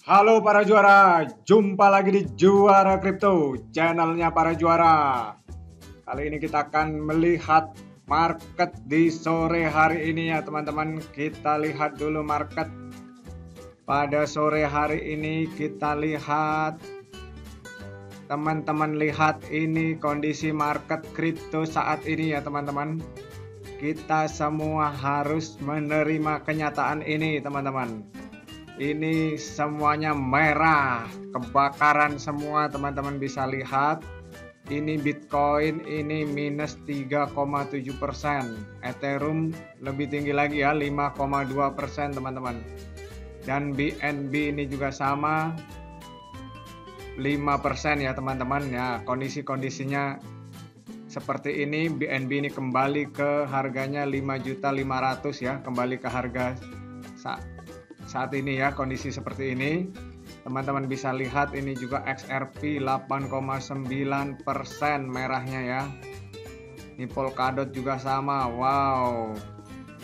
Halo para juara, jumpa lagi di Juara Kripto, channelnya para juara. Kali ini kita akan melihat market di sore hari ini ya teman-teman. Kita lihat dulu market pada sore hari ini. Kita lihat, teman-teman lihat ini kondisi market kripto saat ini ya teman-teman. Kita semua harus menerima kenyataan ini teman-teman. Ini semuanya merah, kebakaran semua teman-teman bisa lihat. Ini Bitcoin ini minus 3,7%, Ethereum lebih tinggi lagi ya 5,2% teman-teman. Dan BNB ini juga sama 5% ya teman-teman ya. Kondisi-kondisinya seperti ini. BNB ini kembali ke harganya 5.500.000 ya, kembali ke harga saat ini ya, kondisi seperti ini. Teman-teman bisa lihat ini juga XRP 8,9% merahnya ya. Ini Polkadot juga sama. Wow.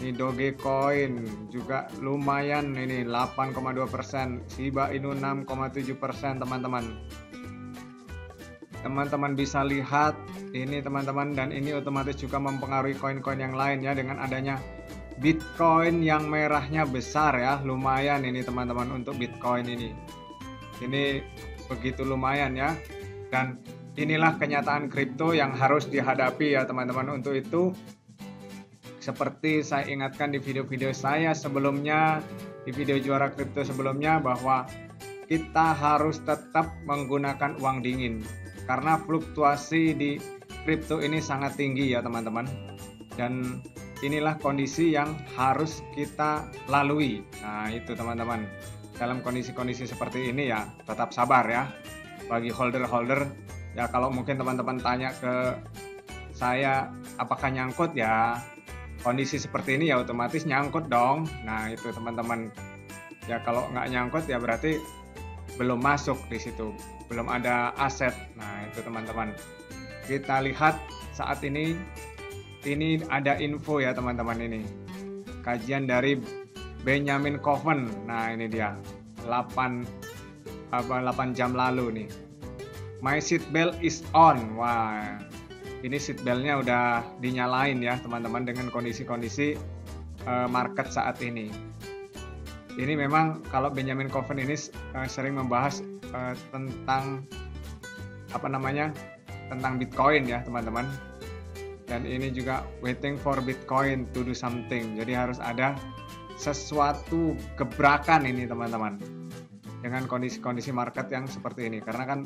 Ini Dogecoin juga lumayan ini 8,2%. Shiba Inu 6,7% teman-teman. Teman-teman bisa lihat ini teman-teman, dan ini otomatis juga mempengaruhi koin-koin yang lain ya, dengan adanya Bitcoin yang merahnya besar ya, lumayan ini teman-teman untuk Bitcoin ini. Ini begitu lumayan ya. Dan inilah kenyataan kripto yang harus dihadapi ya teman-teman. Untuk itu, seperti saya ingatkan di video-video saya sebelumnya, di video Juara Kripto sebelumnya, bahwa kita harus tetap menggunakan uang dingin. Karena fluktuasi di kripto ini sangat tinggi ya teman-teman. Dan inilah kondisi yang harus kita lalui. Nah itu teman-teman, dalam kondisi-kondisi seperti ini ya tetap sabar ya. Bagi holder-holder ya, kalau mungkin teman-teman tanya ke saya apakah nyangkut, ya kondisi seperti ini ya otomatis nyangkut dong. Nah itu teman-teman ya, kalau nggak nyangkut ya berarti belum masuk di situ, belum ada aset. Nah itu teman-teman, kita lihat saat ini ada info ya teman-teman, ini kajian dari Benjamin Cohen. Nah ini dia 8 jam lalu nih. My seatbelt is on. Wah, ini seatbeltnya udah dinyalain ya teman-teman, dengan kondisi-kondisi market saat ini. Ini memang kalau Benjamin Cohen ini sering membahas tentang tentang Bitcoin ya teman-teman. Dan ini juga waiting for Bitcoin to do something. Jadi harus ada sesuatu gebrakan ini teman-teman, dengan kondisi-kondisi market yang seperti ini. Karena kan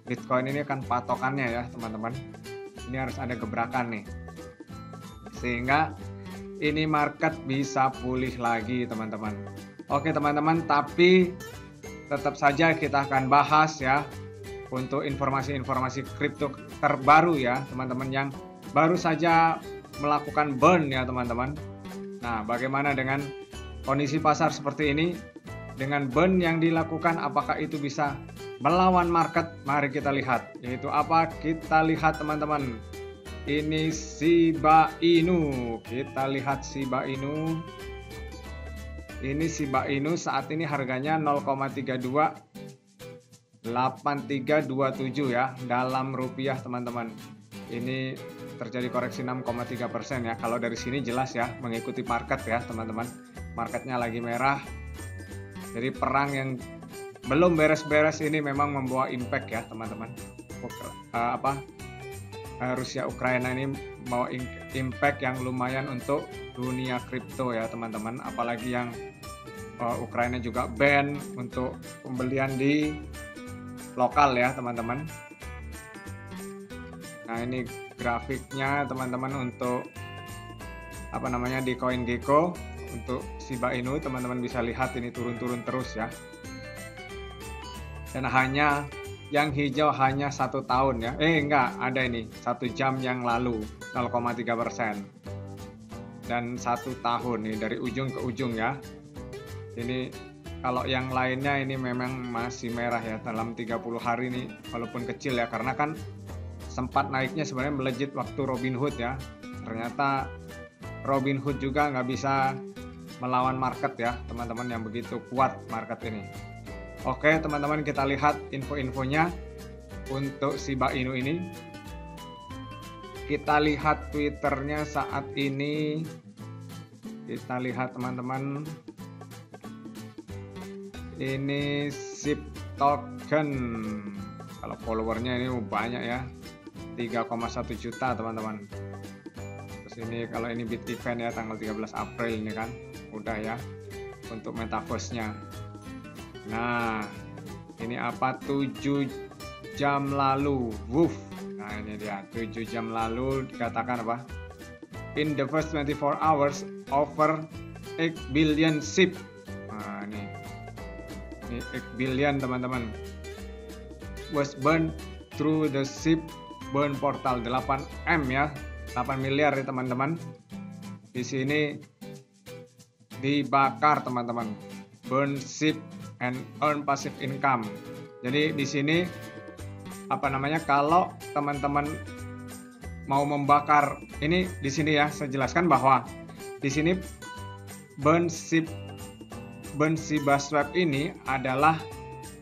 Bitcoin ini kan patokannya ya teman-teman. Ini harus ada gebrakan nih, sehingga ini market bisa pulih lagi teman-teman. Oke teman-teman, tapi tetap saja kita akan bahas ya untuk informasi-informasi kripto terbaru ya teman-teman, yang baru saja melakukan burn ya teman-teman. Nah bagaimana dengan kondisi pasar seperti ini, dengan burn yang dilakukan, apakah itu bisa melawan market? Mari kita lihat. Yaitu apa? Kita lihat teman-teman, ini Shiba Inu. Kita lihat Shiba Inu. Ini Shiba Inu saat ini harganya 0,328327 ya dalam rupiah teman-teman. Ini terjadi koreksi 6,3% ya. Kalau dari sini jelas ya, mengikuti market ya teman-teman. Marketnya lagi merah. Jadi perang yang belum beres-beres ini memang membawa impact ya teman-teman. Rusia Ukraina ini mau impact yang lumayan untuk dunia kripto ya teman-teman. Apalagi yang Ukraina juga ban untuk pembelian di lokal ya teman-teman. Nah ini grafiknya teman-teman untuk di CoinGecko untuk Shiba Inu, teman-teman bisa lihat ini turun-turun terus ya. Dan hanya yang hijau hanya 1 tahun ya. Enggak, ada ini 1 jam yang lalu 0,3%. Dan 1 tahun nih dari ujung ke ujung ya. Ini kalau yang lainnya ini memang masih merah ya dalam 30 hari ini, walaupun kecil ya, karena kan sempat naiknya sebenarnya melejit waktu Robinhood ya. Ternyata Robinhood juga nggak bisa melawan market ya teman-teman, yang begitu kuat market ini. Oke teman-teman, kita lihat info-infonya untuk Shiba Inu ini. Kita lihat Twitternya saat ini. Kita lihat teman-teman. Ini SHIB token. Kalau followernya ini banyak ya. 3,1 juta teman-teman. Terus ini kalau ini bit event ya tanggal 13 April ini kan. Udah ya. Untuk metaverse-nya. Nah, ini apa? 7 jam lalu. Woof. Nah, ini dia. 7 jam lalu dikatakan apa? In the first 24 hours over 8 billion SHIB. Nah, ini 8 billion teman-teman. Was burned through the SHIB burn portal. 8M ya. 8 miliar ya teman-teman. Di sini dibakar teman-teman. Burn SHIB and earn passive income. Jadi di sini apa namanya, kalau teman-teman mau membakar ini di sini ya, saya jelaskan bahwa di sini burn Shiba Swap ini adalah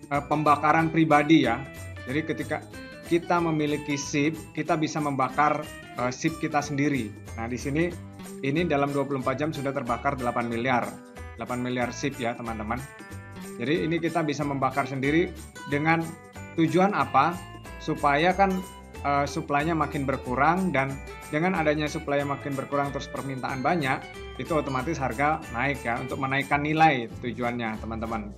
pembakaran pribadi ya. Jadi ketika kita memiliki SHIB, kita bisa membakar SHIB kita sendiri. Nah, di sini ini dalam 24 jam sudah terbakar 8 miliar SHIB ya, teman-teman. Jadi ini kita bisa membakar sendiri dengan tujuan apa? Supaya kan supply-nya makin berkurang, dan dengan adanya supply makin berkurang terus permintaan banyak, itu otomatis harga naik ya, untuk menaikkan nilai tujuannya teman-teman.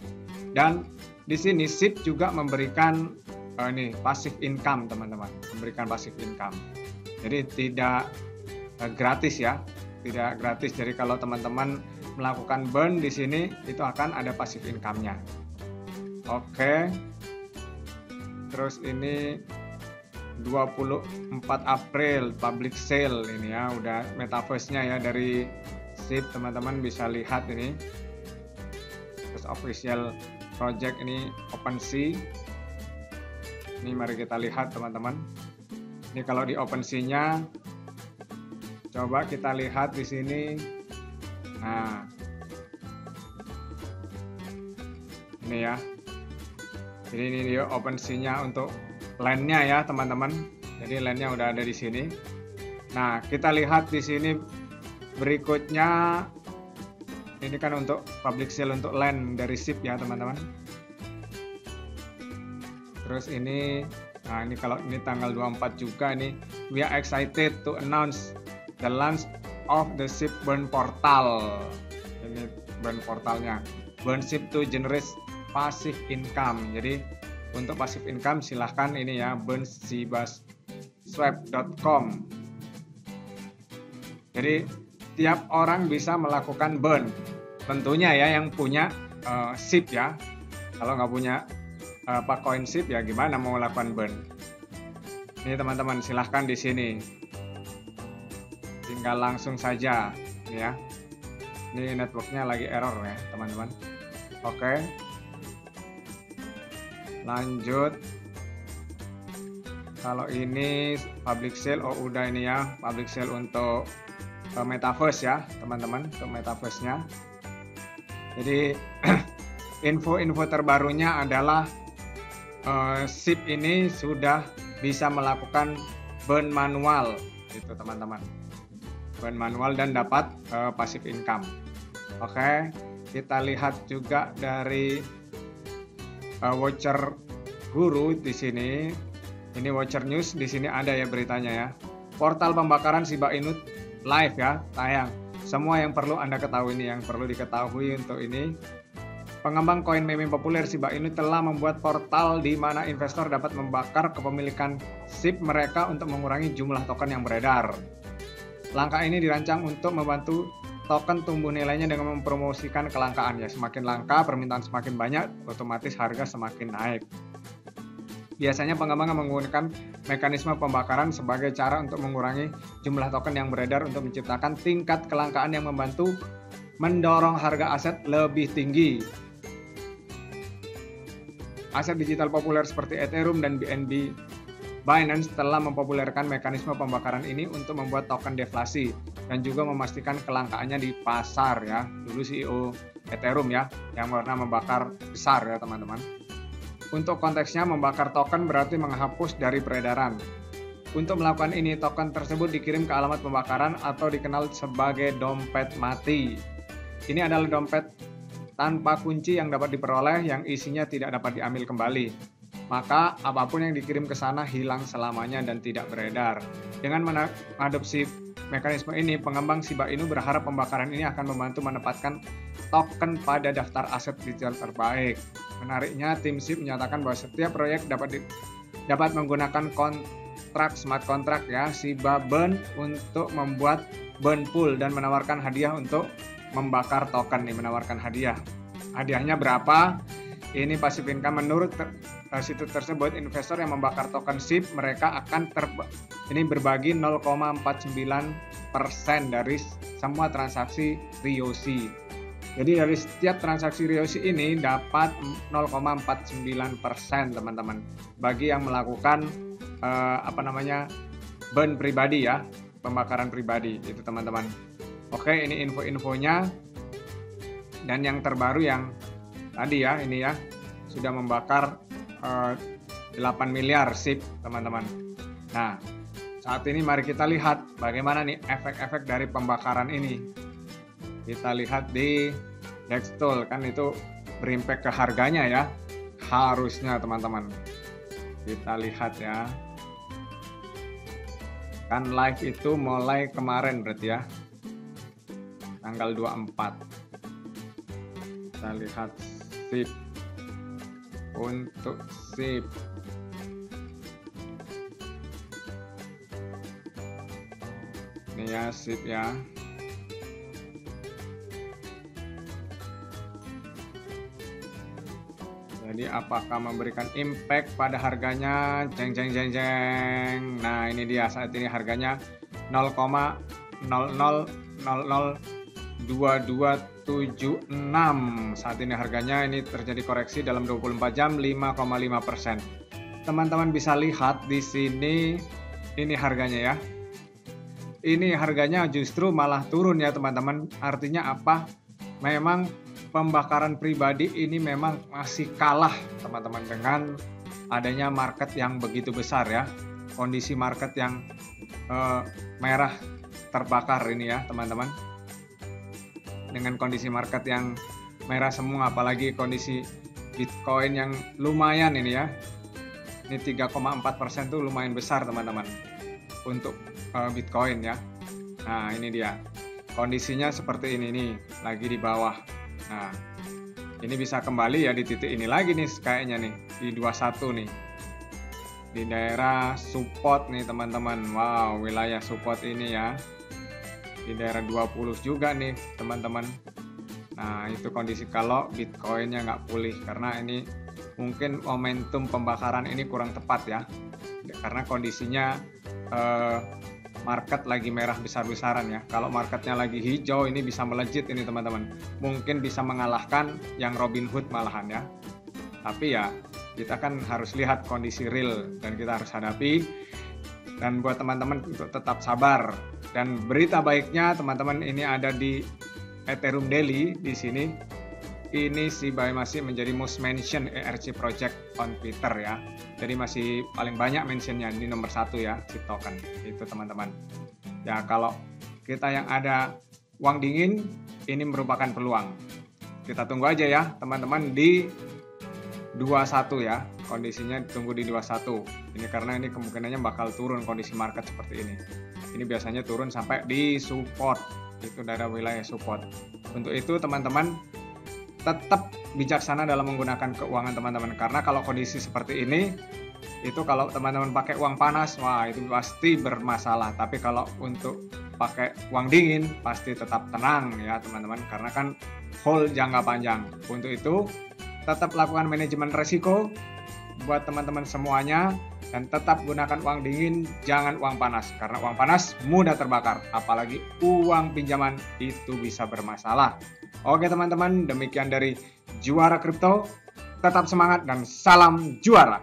Dan di sini SHIB juga memberikan ini passive income teman-teman, memberikan passive income. Jadi tidak gratis ya, tidak gratis. Jadi kalau teman-teman melakukan burn di sini itu akan ada passive income-nya. Oke. Terus ini 24 April public sale ini ya, udah metaverse-nya ya dari SHIB, teman-teman bisa lihat ini. Terus official project ini OpenSea. Ini mari kita lihat teman-teman. Ini kalau di OpenSea-nya coba kita lihat di sini. Nah, ini ya. Jadi ini dia OpenSea-nya untuk land-nya ya teman-teman. Jadi land-nya udah ada di sini. Nah, kita lihat di sini berikutnya. Ini kan untuk public sale untuk land dari SHIB ya teman-teman. Terus ini, nah ini kalau ini tanggal 24 juga ini. We are excited to announce the launch of the SHIB burn portal. Ini burn portalnya. Burn SHIB to generate passive income. Jadi untuk passive income silahkan ini ya, burnshibaswap.com. Jadi tiap orang bisa melakukan burn. Tentunya ya yang punya SHIB ya. Kalau nggak punya koin SHIB ya gimana mau melakukan burn. Ini teman-teman silahkan di sini. Tinggal langsung saja ya. Ini networknya lagi error ya teman-teman. Oke. Lanjut. Kalau ini public sale, oh udah ini ya, public sale untuk metaverse ya teman-teman, untuk metaverse-nya. Jadi info-info terbarunya adalah SHIB ini sudah bisa melakukan burn manual gitu teman-teman. Burn manual dan dapat passive income. Oke, kita lihat juga dari Watcher Guru di sini. Ini Watcher News, di sini ada ya beritanya ya. Portal pembakaran Shiba Inu live ya, tayang. Semua yang perlu Anda ketahui ini, yang perlu diketahui untuk ini. Pengembang koin meme populer Shiba Inu telah membuat portal di mana investor dapat membakar kepemilikan SHIB mereka untuk mengurangi jumlah token yang beredar. Langkah ini dirancang untuk membantu token tumbuh nilainya dengan mempromosikan kelangkaan ya. Semakin langka, permintaan semakin banyak, otomatis harga semakin naik. Biasanya pengembang menggunakan mekanisme pembakaran sebagai cara untuk mengurangi jumlah token yang beredar untuk menciptakan tingkat kelangkaan yang membantu mendorong harga aset lebih tinggi. Aset digital populer seperti Ethereum dan BNB Binance telah mempopulerkan mekanisme pembakaran ini untuk membuat token deflasi dan juga memastikan kelangkaannya di pasar ya. Dulu CEO Ethereum ya, yang warna membakar besar ya teman-teman. Untuk konteksnya membakar token berarti menghapus dari peredaran. Untuk melakukan ini, token tersebut dikirim ke alamat pembakaran atau dikenal sebagai dompet mati. Ini adalah dompet tanpa kunci yang dapat diperoleh, yang isinya tidak dapat diambil kembali. Maka apapun yang dikirim ke sana hilang selamanya dan tidak beredar. Dengan mengadopsi mekanisme ini, pengembang Shiba Inu berharap pembakaran ini akan membantu menempatkan token pada daftar aset digital terbaik. Menariknya, tim SHIB menyatakan bahwa setiap proyek dapat menggunakan smart contract ya Shiba Burn untuk membuat burn pool dan menawarkan hadiah untuk membakar token nih, menawarkan hadiah. Hadiahnya berapa? Ini passive income. Menurut situs tersebut, investor yang membakar token SHIB mereka akan berbagi 0,49% dari semua transaksi RIOSI. Jadi dari setiap transaksi RIOSI ini dapat 0,49% teman-teman bagi yang melakukan burn pribadi ya, pembakaran pribadi itu teman-teman. Oke, ini info-infonya. Dan yang terbaru yang tadi ya, ini ya sudah membakar 8 miliar SHIB teman-teman. Nah, saat ini mari kita lihat bagaimana nih efek-efek dari pembakaran ini. Kita lihat di Dextol, kan itu berimpact ke harganya ya, harusnya teman-teman. Kita lihat ya, kan live itu mulai kemarin berarti ya, tanggal 24. Kita lihat SHIB. Untuk SHIB ini ya, SHIB ya. Jadi apakah memberikan impact pada harganya? Jeng. Nah, ini dia saat ini harganya 0,00002276. Saat ini harganya ini terjadi koreksi dalam 24 jam 5,5%. Teman-teman bisa lihat di sini, ini harganya ya. Ini harganya justru malah turun ya teman-teman. Artinya apa? Memang pembakaran pribadi ini memang masih kalah teman-teman dengan adanya market yang begitu besar ya. Kondisi market yang merah terbakar ini ya teman-teman. Dengan kondisi market yang merah semua, apalagi kondisi Bitcoin yang lumayan ini ya. Ini 3,4% tuh lumayan besar teman-teman untuk Bitcoin ya. Nah, ini dia. Kondisinya seperti ini nih, lagi di bawah. Nah, ini bisa kembali ya di titik ini lagi nih kayaknya nih, di 21 nih. Di daerah support nih teman-teman. Wow, wilayah support ini ya. Di daerah 20 juga nih teman-teman. Nah, itu kondisi kalau Bitcoinnya nggak pulih, karena ini mungkin momentum pembakaran ini kurang tepat ya. Karena kondisinya market lagi merah besar-besaran ya. Kalau marketnya lagi hijau ini bisa melejit ini teman-teman. Mungkin bisa mengalahkan yang Robinhood malahan ya. Tapi ya kita kan harus lihat kondisi real dan kita harus hadapi. Dan buat teman-teman untuk tetap sabar. Dan berita baiknya teman-teman, ini ada di Ethereum Daily di sini. Ini Shiba masih menjadi most mentioned ERC project on Twitter ya. Jadi masih paling banyak mentionnya di nomor 1 ya, SHIB token. Itu teman-teman. Ya kalau kita yang ada uang dingin, ini merupakan peluang. Kita tunggu aja ya teman-teman di 21 ya. Kondisinya tunggu di 21. Ini karena ini kemungkinannya bakal turun kondisi market seperti ini. Ini biasanya turun sampai di support. Itu daerah wilayah support. Untuk itu teman-teman tetap bijaksana dalam menggunakan keuangan teman-teman, karena kalau kondisi seperti ini itu kalau teman-teman pakai uang panas, wah itu pasti bermasalah. Tapi kalau untuk pakai uang dingin pasti tetap tenang ya teman-teman, karena kan hold jangka panjang. Untuk itu tetap lakukan manajemen resiko buat teman-teman semuanya, dan tetap gunakan uang dingin, jangan uang panas, karena uang panas mudah terbakar, apalagi uang pinjaman itu bisa bermasalah. Oke teman-teman, demikian dari Juara Kripto. Tetap semangat dan salam juara.